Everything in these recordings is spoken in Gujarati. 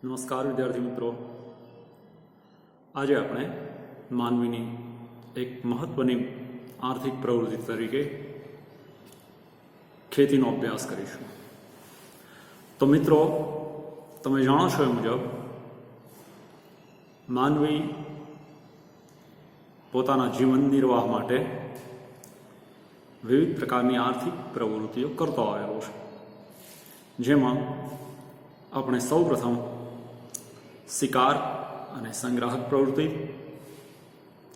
નમસ્કાર વિદ્યાર્થી મિત્રો, આજે આપણે માનવીની એક મહત્વની આર્થિક પ્રવૃત્તિ તરીકે ખેતીનો અભ્યાસ કરીશું. તો મિત્રો, તમે જાણો છો એ મુજબ માનવી પોતાના જીવન નિર્વાહ માટે વિવિધ પ્રકારની આર્થિક પ્રવૃત્તિઓ કરતો આવેલો છે, જેમાં આપણે સૌપ્રથમ શિકાર અને સંગ્રાહક પ્રવૃત્તિ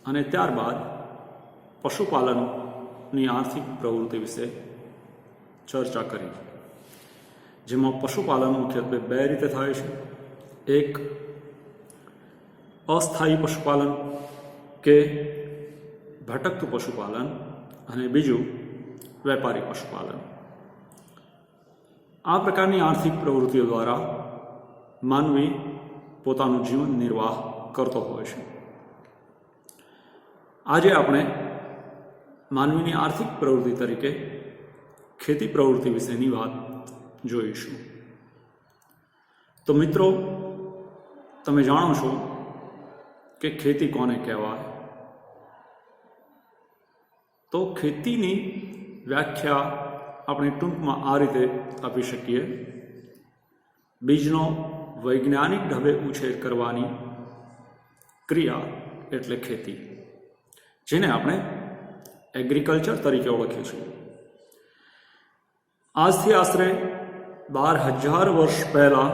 અને ત્યારબાદ પશુપાલનની આર્થિક પ્રવૃત્તિ વિશે ચર્ચા કરી, જેમાં પશુપાલન મુખ્યત્વે બે રીતે થાય છે. એક અસ્થાયી પશુપાલન કે ભટકતું પશુપાલન અને બીજું વેપારી પશુપાલન. આ પ્રકારની આર્થિક પ્રવૃત્તિઓ દ્વારા માનવી પોતાનું જીવન નિર્વાહ કરતો હોય છે. આજે આપણે માનવીની આર્થિક પ્રવૃત્તિ તરીકે ખેતી પ્રવૃત્તિ વિશેની વાત જોઈશું. તો મિત્રો, તમે જાણો છો કે ખેતી કોને કહેવાય? તો ખેતીની વ્યાખ્યા આપણે ટૂંકમાં આ રીતે આપી શકીએ: બીજનો વૈજ્ઞાનિક ઢબે ઉછેર કરવાની ક્રિયા એટલે ખેતી, જેને આપણે એગ્રીકલ્ચર તરીકે ઓળખીએ છીએ. આજથી આશરે 12,000 વર્ષ પહેલાં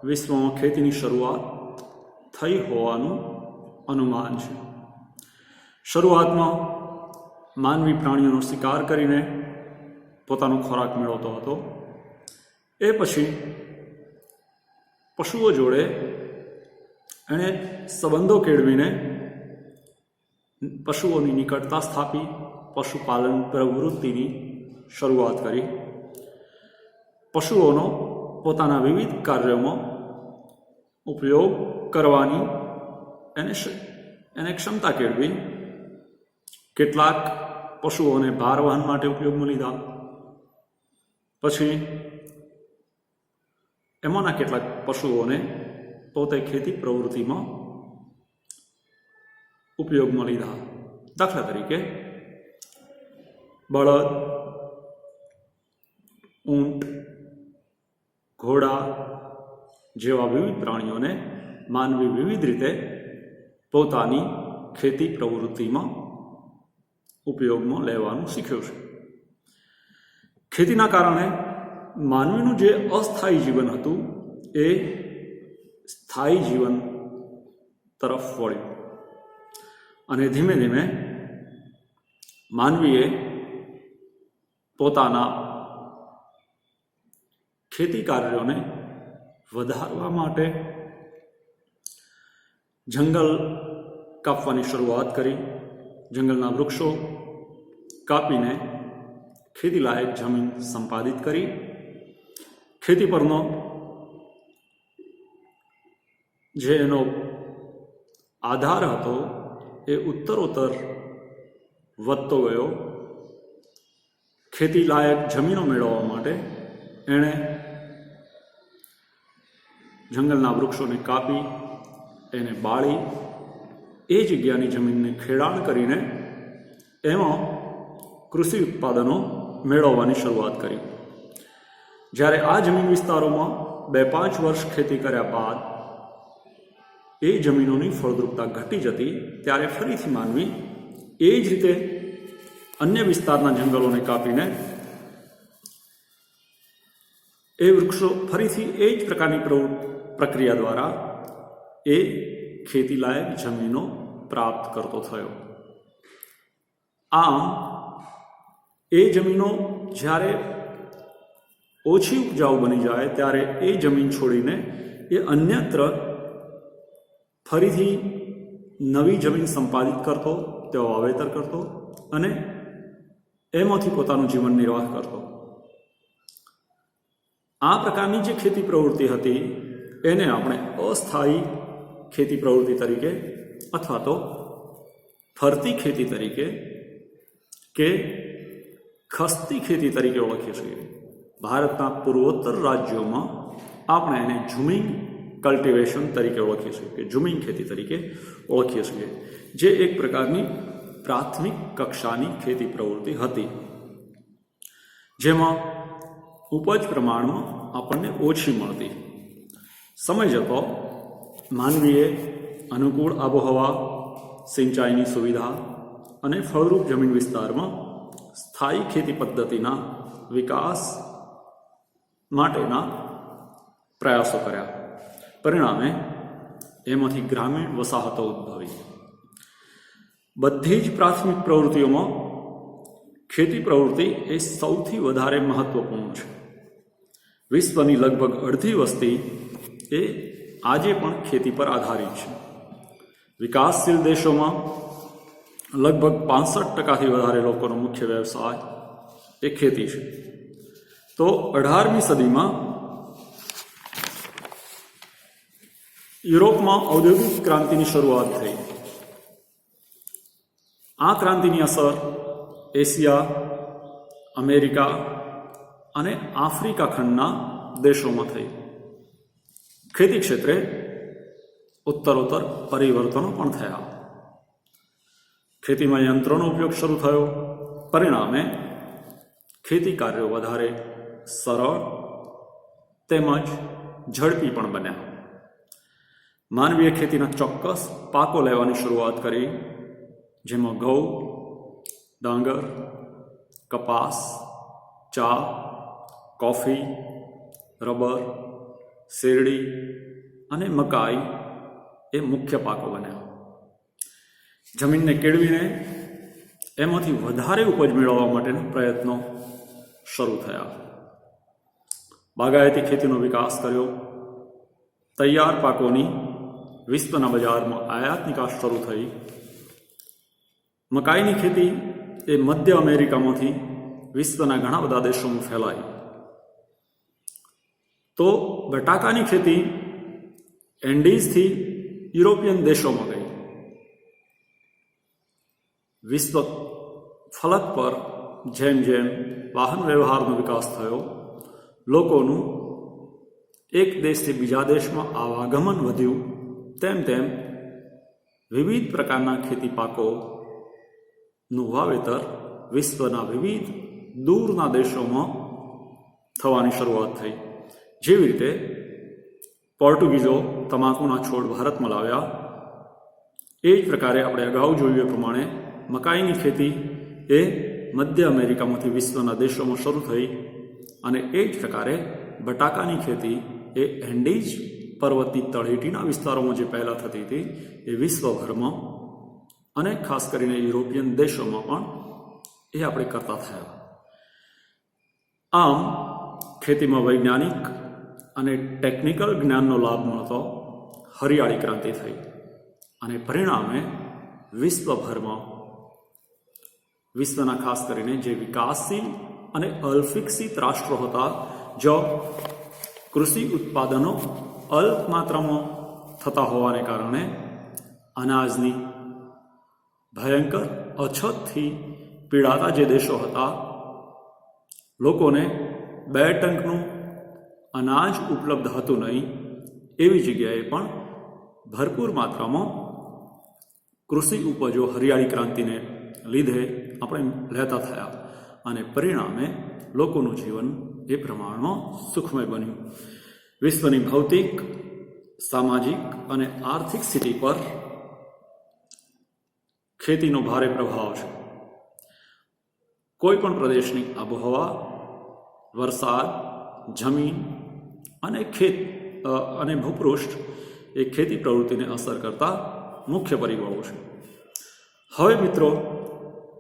વિશ્વમાં ખેતીની શરૂઆત થઈ હોવાનું અનુમાન છે. શરૂઆતમાં માનવી પ્રાણીઓનો શિકાર કરીને પોતાનો ખોરાક મેળવતો હતો. એ પછી પશુઓ જોડે એણે સંબંધો કેળવીને પશુઓની નિકટતા સ્થાપી પશુપાલન પ્રવૃત્તિની શરૂઆત કરી. પશુઓનો પોતાના વિવિધ કાર્યોમાં ઉપયોગ કરવાની એને ક્ષમતા કેળવી. કેટલાક પશુઓને ભાર વહન માટે ઉપયોગમાં લીધા. પછી એમાંના કેટલાક પશુઓને પોતે ખેતી પ્રવૃત્તિમાં ઉપયોગમાં લીધા. દાખલા તરીકે બળદ, ઊંટ, ઘોડા જેવા વિવિધ પ્રાણીઓને માનવી વિવિધ રીતે પોતાની ખેતી પ્રવૃત્તિમાં ઉપયોગમાં લેવાનું શીખ્યો છે. ખેતીના કારણે માનવીનું જે અસ્થાયી જીવન હતું એ સ્થાયી જીવન તરફ વળ્યું અને ધીમે ધીમે માનવીએ પોતાના ખેતી કાર્યોને વધારવા માટે જંગલ કાપવાની શરૂઆત કરી. જંગલના વૃક્ષો કાપીને ખેતીલાયક જમીન સંપાદિત કરી. ખેતી પરનો જે એનો આધાર હતો એ ઉત્તરોત્તર વધતો ગયો. ખેતીલાયક જમીનો મેળવવા માટે એણે જંગલના વૃક્ષોને કાપી, એને બાળી, એ જગ્યાની જમીનને ખેડાણ કરીને એમાં કૃષિ ઉત્પાદનો મેળવવાની શરૂઆત કરી. જ્યારે આ જમીન વિસ્તારોમાં 2-5 વર્ષ ખેતી કર્યા બાદ એ જમીનોની ફળદ્રુપતા ઘટી જતી, ત્યારે ફરીથી માનવી એ જ રીતે અન્ય વિસ્તારના જંગલોને કાપીને એ વૃક્ષો ફરીથી એ જ પ્રકારની પ્રક્રિયા દ્વારા એ ખેતીલાયક જમીનો પ્રાપ્ત કરતો થયો. આમ એ જમીનો જ્યારે ઓછી ઉપજાઉ બની જાય ત્યારે એ જમીન છોડીને એ અન્યત્ર ફરીથી નવી જમીન સંપાદિત કરતો, તેઓ વાવેતર કરતો અને એમાંથી પોતાનું જીવન નિર્વાહ કરતો. આ પ્રકારની જે ખેતી પ્રવૃત્તિ હતી એને આપણે અસ્થાયી ખેતી પ્રવૃત્તિ તરીકે અથવા તો ફરતી ખેતી તરીકે કે ખસતી ખેતી તરીકે ઓળખીએ છીએ. ભારતના પૂર્વોત્તર રાજ્યોમાં આપણે એને ઝુમિંગ કલ્ટિવેશન તરીકે ઓળખીએ છીએ કે ઝૂમિંગ ખેતી તરીકે ઓળખીએ છીએ, જે એક પ્રકારની પ્રાથમિક કક્ષાની ખેતી પ્રવૃત્તિ હતી, જેમાં ઉપજ પ્રમાણમાં આપણને ઓછી મળતી. સમય જતો માનવીએ અનુકૂળ આબોહવા, સિંચાઈની સુવિધા અને ફળરૂપ જમીન વિસ્તારમાં સ્થાયી ખેતી પદ્ધતિના વિકાસ માટેના પ્રયાસો કર્યા. પરિણામે એમાંથી ગ્રામીણ વસાહતો ઉદ્ભવી. બધી જ પ્રાથમિક પ્રવૃત્તિઓમાં ખેતી પ્રવૃત્તિ એ સૌથી વધારે મહત્વપૂર્ણ છે. વિશ્વની લગભગ અડધી વસ્તી એ આજે પણ ખેતી પર આધારિત છે. વિકાસશીલ દેશોમાં લગભગ 65% વધારે લોકોનો મુખ્ય વ્યવસાય એ ખેતી છે. તો 18મી સદીમાં યુરોપમાં ઔદ્યોગિક ક્રાંતિની શરૂઆત થઈ. આ ક્રાંતિની અસર એશિયા, અમેરિકા અને આફ્રિકા ખંડના દેશોમાં થઈ. ખેતી ક્ષેત્રે ઉત્તરોત્તર પરિવર્તનો પણ થયા. ખેતીમાં યંત્રોનો ઉપયોગ શરૂ થયો. પરિણામે ખેતી કાર્યો વધારે સરળ તેમજ ઝડપી પણ બન્યા. માનવીય ખેતીના ચોક્કસ પાકો લેવાની શરૂઆત કરી, જેમાં ઘઉં, ડાંગર, કપાસ, ચા, કોફી, રબર, શેરડી અને મકાઈ એ મુખ્ય પાકો બન્યા. જમીનને કેળવીને એમાંથી વધારે ઉપજ મેળવવા માટેના પ્રયત્નો શરૂ થયા. બાગાયતી ખેતીનો વિકાસ કર્યો. તૈયાર પાકોની વિશ્વના બજારમાં આયાત નિકાસ શરૂ થઈ. મકાઈની ખેતી એ મધ્ય અમેરિકામાંથી વિશ્વના ઘણા બધા દેશોમાં ફેલાઈ. તો બટાકાની ખેતી એન્ડીઝથી યુરોપિયન દેશોમાં ગઈ. વિશ્વ ફલક પર જેમ જેમ વાહન વ્યવહારનો વિકાસ થયો, લોકોનું એક દેશથી બીજા દેશમાં આવાગમન વધ્યું, તેમ તેમ વિવિધ પ્રકારના ખેતી પાકોનું વાવેતર વિશ્વના વિવિધ દૂરના દેશોમાં થવાની શરૂઆત થઈ. જેવી રીતે પોર્ટુગીઝો તમાકુના છોડ ભારતમાં લાવ્યા, એ જ પ્રકારે આપણે અગાઉ જોયું એ પ્રમાણે મકાઈની ખેતી એ મધ્ય અમેરિકામાંથી વિશ્વના દેશોમાં શરૂ થઈ અને એ જ પ્રકારે બટાકાની ખેતી એ એન્ડીઝ પર્વતની તળેટીના વિસ્તારોમાં જે પહેલાં થતી હતી એ વિશ્વભરમાં અને ખાસ કરીને યુરોપિયન દેશોમાં પણ એ આપણે કરતા થયા. આમ ખેતીમાં વૈજ્ઞાનિક અને ટેકનિકલ જ્ઞાનનો લાભ મળતો હરિયાળી ક્રાંતિ થઈ અને પરિણામે વિશ્વભરમાં વિશ્વના ખાસ કરીને જે વિકાસશીલ અને અલ્પવિકસિત રાષ્ટ્રો હતા, જો કૃષિ ઉત્પાદનો અલ્પ માત્રામાં થતા હોવાને કારણે અનાજની ભયંકર અછતથી પીડાતા જે દેશો હતા, લોકોને 2 ટંકનું અનાજ ઉપલબ્ધ હતું નહીં, એવી જગ્યાએ પણ ભરપૂર માત્રામાં કૃષિ ઉપજો હરિયાળી ક્રાંતિને લીધે આપણે લેતા થયા અને પરિણામે લોકોનું જીવન એ પ્રમાણમાં સુખમય બન્યું. વિશ્વની ભૌતિક, સામાજિક અને આર્થિક સ્થિતિ પર ખેતીનો ભારે પ્રભાવ છે. કોઈ પણ પ્રદેશની આબોહવા, વરસાદ, જમીન અને ભૂપૃષ્ઠ એ ખેતી પ્રવૃત્તિને અસર કરતા મુખ્ય પરિબળો છે. હવે મિત્રો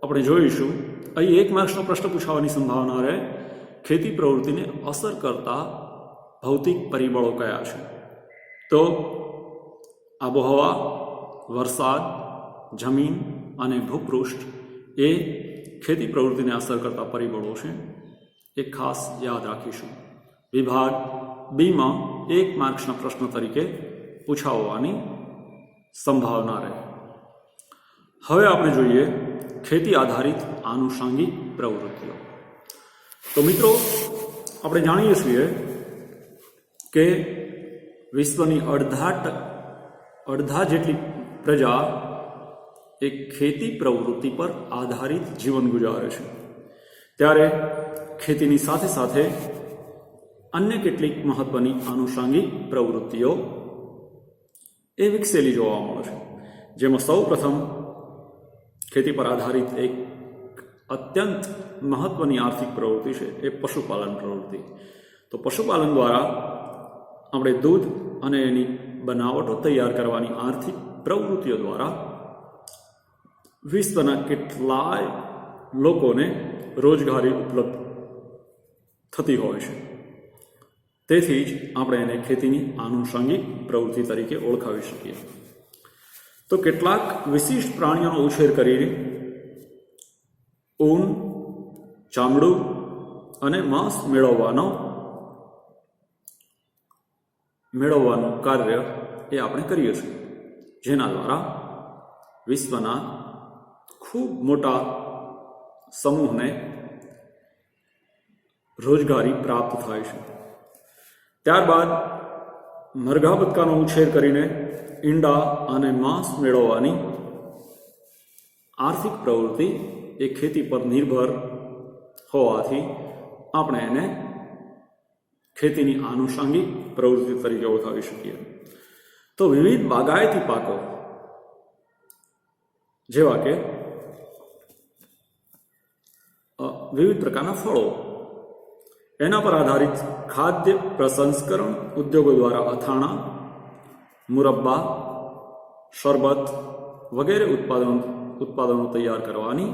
આપણે જોઈશું, અહીં 1 માર્ક્સનો પ્રશ્ન પૂછાવાની સંભાવના રહે, ખેતી પ્રવૃત્તિને અસર કરતા ભૌતિક પરિબળો કયા છે? તો આબોહવા, વરસાદ, જમીન અને ભૂપૃષ્ઠ એ ખેતી પ્રવૃત્તિને અસર કરતા પરિબળો છે. એ ખાસ યાદ રાખીશું. વિભાગ બીમાં 1 માર્ક્સના પ્રશ્ન તરીકે પૂછાવવાની સંભાવના રહે. હવે આપણે જોઈએ ખેતી આધારિત આનુષંગિક પ્રવૃત્તિઓ. તો મિત્રો આપણે જાણીએ છીએ કે વિશ્વની અડધા જેટલી પ્રજા એ ખેતી પ્રવૃત્તિ પર આધારિત જીવન ગુજારે છે, ત્યારે ખેતીની સાથે સાથે અન્ય કેટલીક મહત્વની આનુષાંગિક પ્રવૃત્તિઓ એ વિકસેલી જોવા મળે છે, જેમાં સૌ પ્રથમ ખેતી પર આધારિત એક અત્યંત મહત્વની આર્થિક પ્રવૃત્તિ છે એ પશુપાલન પ્રવૃત્તિ. તો પશુપાલન દ્વારા આપણે દૂધ અને એની બનાવટો તૈયાર કરવાની આર્થિક પ્રવૃત્તિઓ દ્વારા વિશ્વના કેટલાય લોકોને રોજગારી ઉપલબ્ધ થતી હોય છે. તેથી જ આપણે એને ખેતીની આનુષંગિક પ્રવૃત્તિ તરીકે ઓળખાવી શકીએ. તો કેટલાક વિશિષ્ટ પ્રાણીઓનો ઉછેર કરીને ઊન, ચામડું અને માંસ મેળવવાનું કાર્ય એ આપણે કરીએ છીએ, જેના દ્વારા વિશ્વના ખૂબ મોટા સમૂહને રોજગારી પ્રાપ્ત થાય છે. ત્યારબાદ મરઘા બતકાનો ઉછેર કરીને ઈંડા અને માંસ મેળવવાની આર્થિક પ્રવૃત્તિ એ ખેતી પર નિર્ભર હોવાથી આપણે એને ખેતીની આનુષંગિક પ્રવૃત્તિ તરીકે ઓળખાવી શકીએ. તો વિવિધ બાગાયતી પાકો જેવા કે વિવિધ પ્રકારના ફળો, એના પર આધારિત ખાદ્ય પ્રસંસ્કરણ ઉદ્યોગો દ્વારા અથાણા, મુરબ્બા, શરબત વગેરે ઉત્પાદનો તૈયાર કરવાની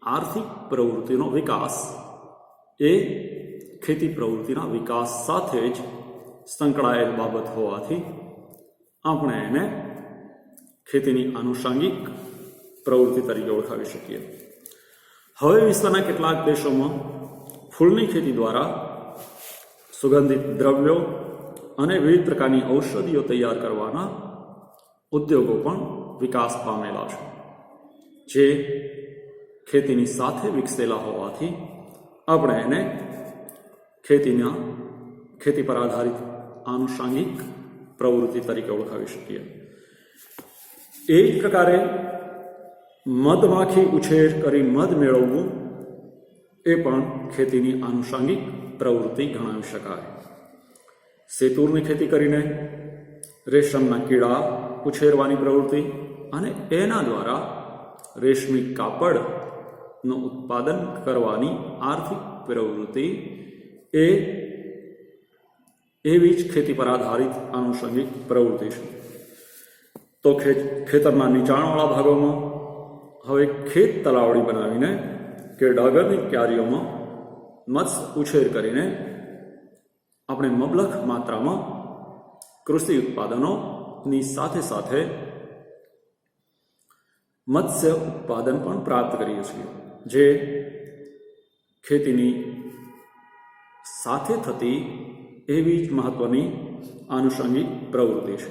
આર્થિક પ્રવૃત્તિનો વિકાસ એ ખેતી પ્રવૃત્તિના વિકાસ સાથે જ સંકળાયેલ બાબત હોવાથી આપણે એને ખેતીની આનુષંગિક પ્રવૃત્તિ તરીકે ઓળખાવી શકીએ. હવે વિશ્વના કેટલાક દેશોમાં ફૂલની ખેતી દ્વારા સુગંધિત દ્રવ્યો અને વિવિધ પ્રકારની ઔષધિઓ તૈયાર કરવાના ઉદ્યોગો પણ વિકાસ પામેલા છે, જે ખેતીની સાથે વિકસેલા હોવાથી આપણે એને ખેતી પર આધારિત આનુષંગિક પ્રવૃત્તિ તરીકે ઓળખાવી શકીએ. એ જ પ્રકારે મધમાખી ઉછેર કરી મધ મેળવવું એ પણ ખેતીની આનુષંગિક પ્રવૃત્તિ ગણાવી શકાય. સેતુરની ખેતી કરીને રેશમના કીડા ઉછેરવાની પ્રવૃત્તિ અને એના દ્વારા રેશમી કાપડનું ઉત્પાદન કરવાની આર્થિક પ્રવૃત્તિ એ એવી જ ખેતી પર આધારિત આનુષંગિક પ્રવૃત્તિ છે. તો ખેતરના નીચાણવાળા ભાગોમાં હવે ખેત તલાવડી બનાવીને કે ડાગરની ક્યારીઓમાં મત્સ્ય ઉછેર કરીને આપણે મબલખ માત્રામાં કૃષિ ઉત્પાદનોની સાથે સાથે મત્સ્ય ઉત્પાદન પણ પ્રાપ્ત કરીએ છીએ, જે ખેતીની સાથે થતી એવી જ મહત્વની આનુષંગિક પ્રવૃત્તિ છે.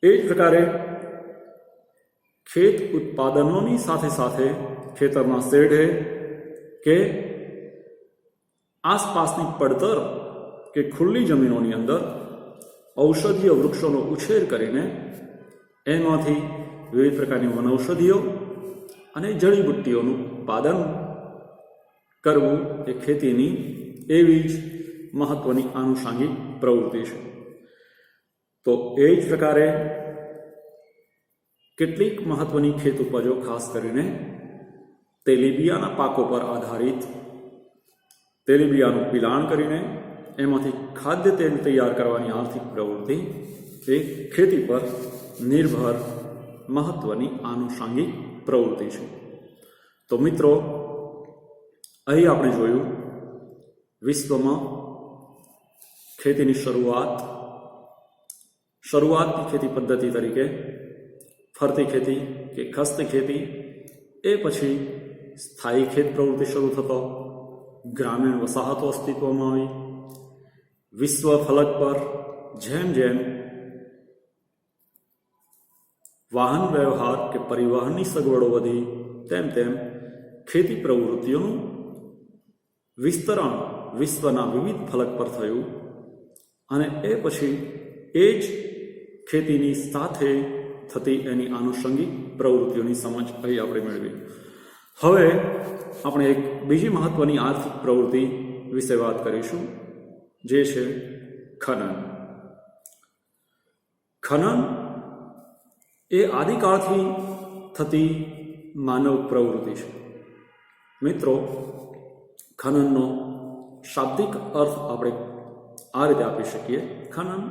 એ જ પ્રકારે ખેત ઉત્પાદનોની સાથે સાથે ખેતરના શેઢે કે આસપાસની પડતર કે ખુલ્લી જમીનોની અંદર ઔષધીય વૃક્ષોનો ઉછેર કરીને એમાંથી વિવિધ પ્રકારની વનૌષધિઓ અને જડીબુટ્ટીઓનું ઉત્પાદન કરવું એ ખેતીની એવી જ મહત્વની આનુષંગિક પ્રવૃત્તિ છે. તો એ જ પ્રકારે કેટલીક મહત્વની ખેત ઉપજો, ખાસ કરીને તેલીબિયાના પાકો પર આધારિત તેલીબિયાનું પિલાણ કરીને એમાંથી ખાદ્ય તેલ તૈયાર કરવાની આર્થિક પ્રવૃત્તિ એ ખેતી પર નિર્ભર મહત્વની આનુષંગિક પ્રવૃત્તિ છે. તો મિત્રો, અહીં આપણે જોયું વિશ્વમાં ખેતીની શરૂઆતની ખેતી પદ્ધતિ તરીકે ફરતી ખેતી કે ખસ્તી ખેતી, એ પછી સ્થાયી ખેત પ્રવૃત્તિ શરૂ થતો ગ્રામીણ વસાહતો અસ્તિત્વમાં આવી. વિશ્વ ફલક પર જેમ જેમ વાહન વ્યવહાર કે પરિવહનની સગવડો વધી તેમ તેમ ખેતી પ્રવૃત્તિઓનું વિસ્તરણ વિશ્વના વિવિધ ફલક પર થયું અને એ પછી એ જ ખેતીની સાથે થતી એની આનુષંગિક પ્રવૃત્તિઓની સમજ અહીં આપણે મેળવી. હવે આપણે એક બીજી મહત્વની આર્થિક પ્રવૃત્તિ વિશે વાત કરીશું, જે છે ખનન. ખનન એ આદિકાળથી થતી માનવ પ્રવૃત્તિ છે. મિત્રો, ખનનનો શાબ્દિક અર્થ આપણે આ રીતે આપી શકીએ. ખનન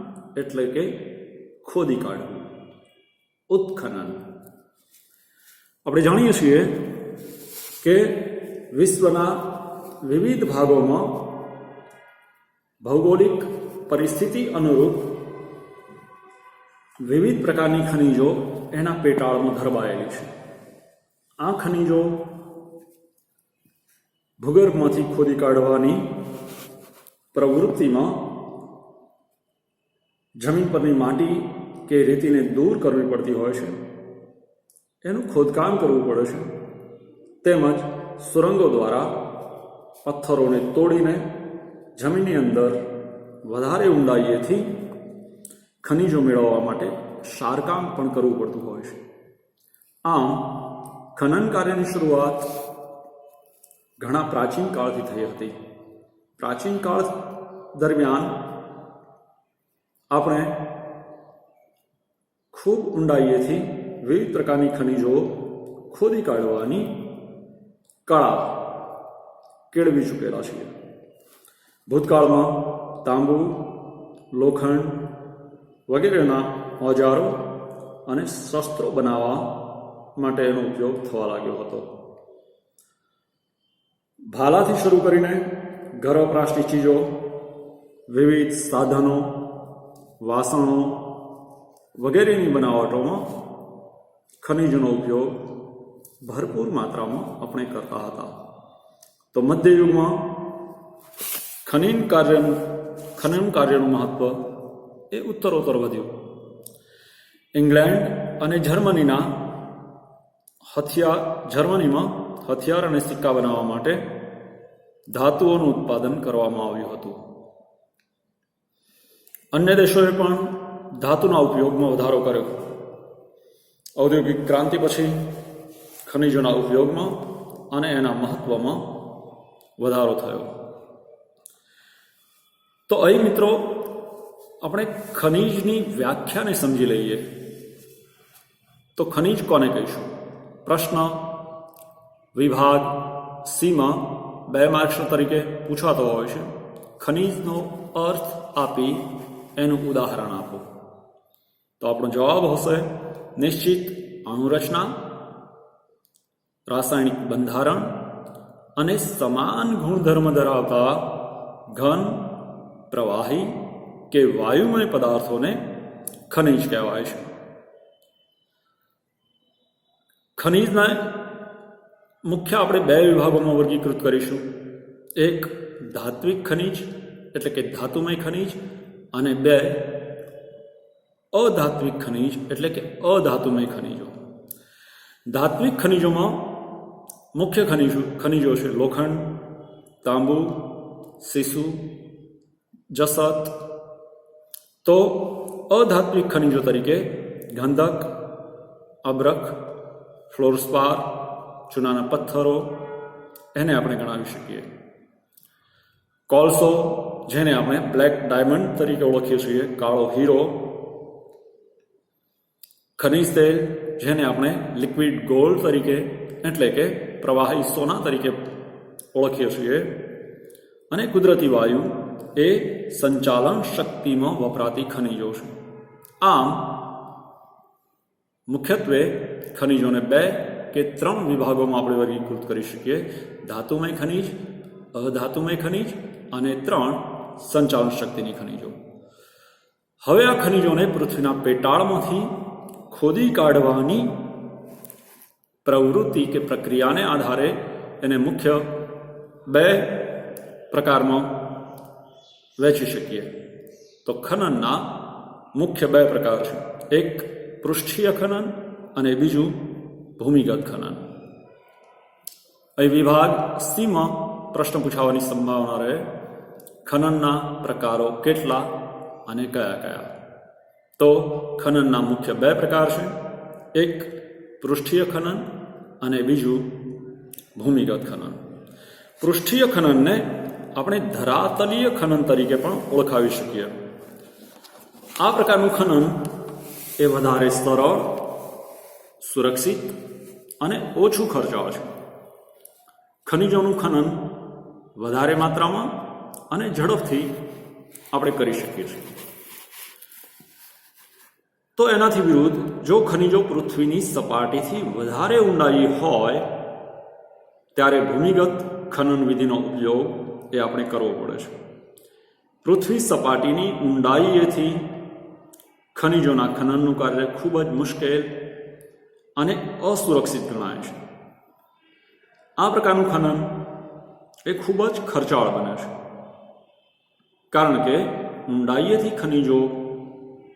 એટલે કે ખોદી કાઢવું, ઉત્ખનન. આપણે જાણીએ છીએ કે વિશ્વના વિવિધ ભાગોમાં ભૌગોલિક પરિસ્થિતિ અનુરૂપ વિવિધ પ્રકારની ખનિજો એના પેટાળમાં ધરબાયેલી છે. આ ખનિજો ભૂગર્ભમાંથી ખોદી કાઢવાની પ્રવૃત્તિમાં જમીન પરની માટી કે રેતીને દૂર કરવી પડતી હોય છે, એનું ખોદકામ કરવું પડે છે, તેમજ સુરંગો દ્વારા પથ્થરોને તોડીને જમીનની અંદર વધારે ઊંડાઈએથી ખનિજો મેળવવા માટે શારકામ પણ કરવું પડતું હોય છે. આમ ખનન કાર્યની શરૂઆત ઘણા પ્રાચીન કાળથી થઈ હતી. પ્રાચીન કાળ દરમિયાન આપણે ખૂબ ઊંડાઈએથી વિવિધ પ્રકારની ખનિજો ખોદી કાઢવાની કળા કેળવી ચૂકેલા છીએ. ભૂતકાળમાં તાંબુ, લોખંડ વગેરેના ઓજારો અને શસ્ત્રો બનાવવા માટે એનો ઉપયોગ થવા લાગ્યો હતો. ભાલાથી શરૂ કરીને ઘર વપરાશની ચીજો, વિવિધ સાધનો, વાસણો વગેરેની બનાવટોમાં ખનિજનો ઉપયોગ ભરપૂર માત્રામાં આપણે કરતા હતા. તો મધ્યયુગમાં ખનન કાર્યનું મહત્વ એ ઉત્તરોત્તર વધ્યું. ઇંગ્લેન્ડ અને જર્મનીમાં હથિયાર અને સિક્કા બનાવવા માટે ધાતુઓનું ઉત્પાદન કરવામાં આવ્યું હતું. અન્ય દેશોએ પણ ધાતુના ઉપયોગમાં વધારો કર્યો. ઔદ્યોગિક ક્રાંતિ પછી ખનિજોના ઉપયોગમાં અને એના મહત્વમાં વધારો થયો. તો અહીં મિત્રો આપણે ખનિજની વ્યાખ્યાને સમજી લઈએ. તો ખનિજ કોને કહીશું? પ્રશ્ન વિભાગ સીમાં 2 માર્ક્સ તરીકે પૂછાતો હોય છે. ખનિજનો અર્થ આપી એનું ઉદાહરણ આપો. તો આપણો જવાબ હશે નિશ્ચિત અણુરચના, રાસાયણિક બંધારણ અને સમાન ગુણધર્મ ધરાવતા ઘન, પ્રવાહી કે વાયુમય પદાર્થોને ખનિજ કહેવાય છે. ખનિજના મુખ્ય આપણે 2 વિભાગોમાં વર્ગીકૃત કરીશું. એક ધાત્વિક ખનિજ એટલે કે ધાતુમય ખનિજ, અને 2 અધાત્વિક ખનિજ એટલે કે અધાતુમય ખનિજો. ધાત્વિક ખનિજોમાં મુખ્ય ખનિજો છે લોખંડ, તાંબુ, સીસુ, જસત. તો અધાત્વિક ખનિજો તરીકે ગંધક, અબ્રક, ફ્લોરસ્પાર, ચૂનાના પથ્થરો એને આપણે ગણાવી શકીએ. કોલસો, જેને આપણે બ્લેક ડાયમંડ તરીકે ઓળખીએ છીએ, કાળો હીરો. ખનિજ તેલ, જેને આપણે લિક્વિડ ગોલ્ડ તરીકે એટલે કે પ્રવાહી સોના તરીકે ઓળખીએ છીએ. અને કુદરતી વાયુ એ સંચાલન શક્તિમાં વપરાતી ખનિજો છે. આમ મુખ્યત્વે ખનિજોને 2 કે 3 વિભાગોમાં આપણે વર્ગીકૃત કરી શકીએ. ધાતુમય ખનિજ, અધાતુમય ખનિજ અને 3 સંચાલન શક્તિની ખનિજો. હવે આ ખનિજોને પૃથ્વીના પેટાળમાંથી ખોદી કાઢવાની પ્રવૃત્તિ કે પ્રક્રિયાને આધારે એને મુખ્ય 2 પ્રકારમાં વહેંચી શકીએ. તો ખનનના મુખ્ય 2 પ્રકાર છે. એક પૃષ્ઠીય ખનન અને બીજું ભૂમિગત ખનન. અહીં વિભાગ સીમાં પ્રશ્ન પૂછાવાની સંભાવના રહે. ખનનના પ્રકારો કેટલા અને કયા કયા? તો ખનનના મુખ્ય બે પ્રકાર છે, એક પૃષ્ઠીય ખનન અને બીજું ભૂમિગત ખનન. પૃષ્ઠીય ખનનને આપણે ધરાતલીય ખનન તરીકે પણ ઓળખાવી શકીએ. આ પ્રકારનું ખનન એ વધારે સરળ, સુરક્ષિત અને ઓછું ખર્ચાળ છે. ખનિજોનું ખનન વધારે માત્રામાં અને ઝડપથી આપણે કરી શકીએ છીએ. તો એનાથી વિરુદ્ધ જો ખનિજો પૃથ્વીની સપાટીથી વધારે ઊંડાઈ હોય ત્યારે ભૂમિગત ખનન વિધિનો ઉપયોગ એ આપણે કરવો પડે છે. પૃથ્વી સપાટીની ઊંડાઈએથી ખનિજોના ખનનનું કાર્ય ખૂબ જ મુશ્કેલ અને અસુરક્ષિત ગણાય છે. આ પ્રકારનું ખનન એ ખૂબ જ ખર્ચાળ બને છે, કારણ કે ઊંડાઈએથી ખનિજો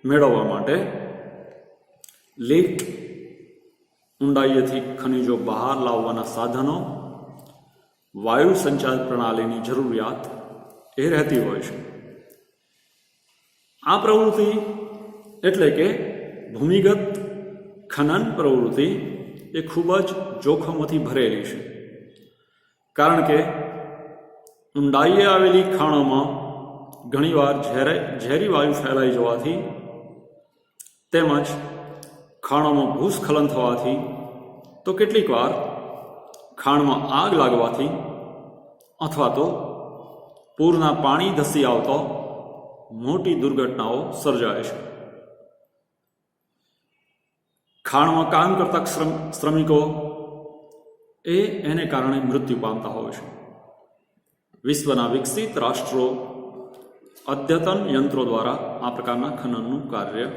મેળવવા માટે લિફ્ટ, ઊંડાઈએથી ખનિજો બહાર લાવવાના સાધનો, વાયુ સંચાર પ્રણાલીની જરૂરિયાત એ રહેતી હોય છે. આ પ્રવૃત્તિ એટલે કે ભૂમિગત ખનન પ્રવૃત્તિ એ ખૂબ જ જોખમોથી ભરેલી છે, કારણ કે ઊંડાઈએ આવેલી ખાણોમાં ઘણીવાર ઝેરી વાયુ ફેલાઈ જવાથી તેમજ ખાણોમાં ભૂસ્ખલન થવાથી તો કેટલીક વાર ખાણમાં આગ લાગવાથી અથવા તો પૂરના પાણી ધસી આવતો મોટી દુર્ઘટનાઓ સર્જાય છે. ખાણમાં કામ કરતા શ્રમિકો એને કારણે મૃત્યુ પામતા હોય છે. વિશ્વના વિકસિત રાષ્ટ્રો અદ્યતન યંત્રો દ્વારા આ પ્રકારના ખનનનું કાર્ય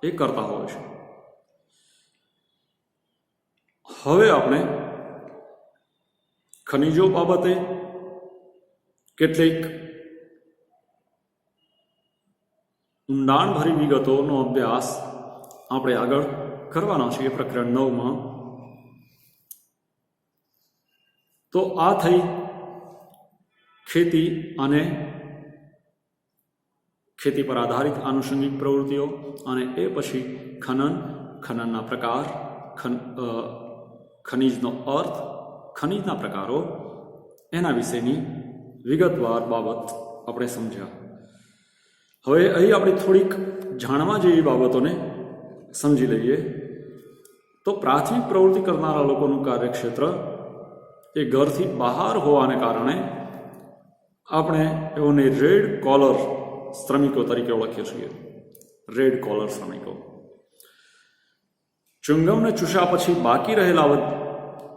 એ કરતા હોય છે. હવે આપણે ખનિજો બાબતે કેટલીક ઊંડાણભરી વિગતોનો અભ્યાસ આપણે આગળ કરવાના છીએ પ્રકરણ 9માં. તો આ થઈ ખેતી અને ખેતી પર આધારિત આનુષંગિક પ્રવૃત્તિઓ, અને એ પછી ખનનના પ્રકાર, ખનિજનો અર્થ, ખનિજના પ્રકારો, એના વિશેની વિગતવાર બાબત આપણે સમજ્યા. હવે અહીં આપણે થોડીક જાણવા જેવી બાબતોને સમજી લઈએ. તો પ્રાથમિક પ્રવૃત્તિ કરનારા લોકોનું કાર્યક્ષેત્ર એ ઘરથી બહાર હોવાને કારણે આપણે એઓને રેડ કોલર શ્રમિકો તરીકે ઓળખીએ છીએ. રેડ કોલર શ્રમિકો. ચુંગમને ચૂસ્યા પછી બાકી રહેલા